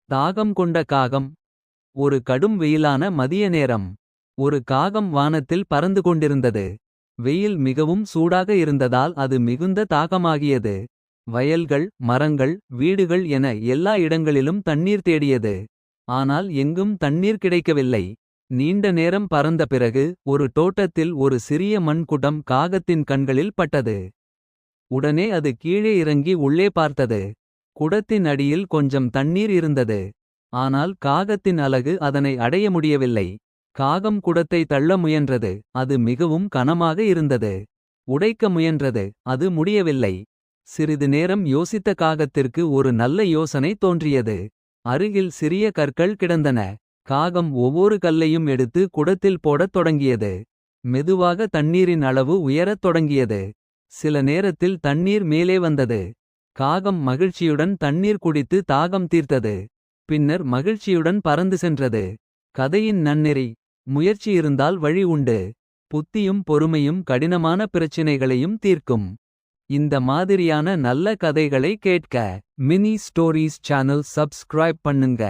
தாகம் கொண்ட காகம். ஒரு கடும் வெயிலான மதிய நேரம். ஒரு காகம் வானத்தில் பறந்து கொண்டிருந்தது. வெயில் மிகவும் சூடாக இருந்ததால் அது மிகுந்த தாகமாகியது. வயல்கள், மரங்கள், வீடுகள் என எல்லா இடங்களிலும் தண்ணீர் தேடியது. ஆனால் எங்கும் தண்ணீர் கிடைக்கவில்லை. நீண்ட நேரம் பறந்த பிறகு ஒரு தோட்டத்தில் ஒரு சிறிய மண்குடம் காகத்தின் கண்களில் பட்டது. உடனே அது கீழே இறங்கி உள்ளே பார்த்தது. குடத்தின் அடியில் கொஞ்சம் தண்ணீர் இருந்தது. ஆனால் காகத்தின் அலகு அதனை அடைய முடியவில்லை. காகம் குடத்தை தள்ள முயன்றது. அது மிகவும் கனமாக இருந்தது. உடைக்க முயன்றது. அது முடியவில்லை. சிறிது நேரம் யோசித்த காகத்திற்கு ஒரு நல்ல யோசனை தோன்றியது. அருகில் சிறிய கற்கள் கிடந்தன. காகம் ஒவ்வொரு கல்லையும் எடுத்து குடத்தில் போடத் தொடங்கியது. மெதுவாக தண்ணீரின் அளவு உயரத் தொடங்கியது. சில நேரத்தில் தண்ணீர் மேலே வந்தது. காகம் மகிழ்ச்சியுடன் தண்ணீர் குடித்து தாகம் தீர்த்தது. பின்னர் மகிழ்ச்சியுடன் பறந்து சென்றது. கதையின் நன்னெறி. முயற்சி இருந்தால் வழி உண்டு. புத்தியும் பொறுமையும் கடினமான பிரச்சினைகளையும் தீர்க்கும். இந்த மாதிரியான நல்ல கதைகளை கேட்க மினி ஸ்டோரீஸ் சேனல் சப்ஸ்கிரைப் பண்ணுங்க.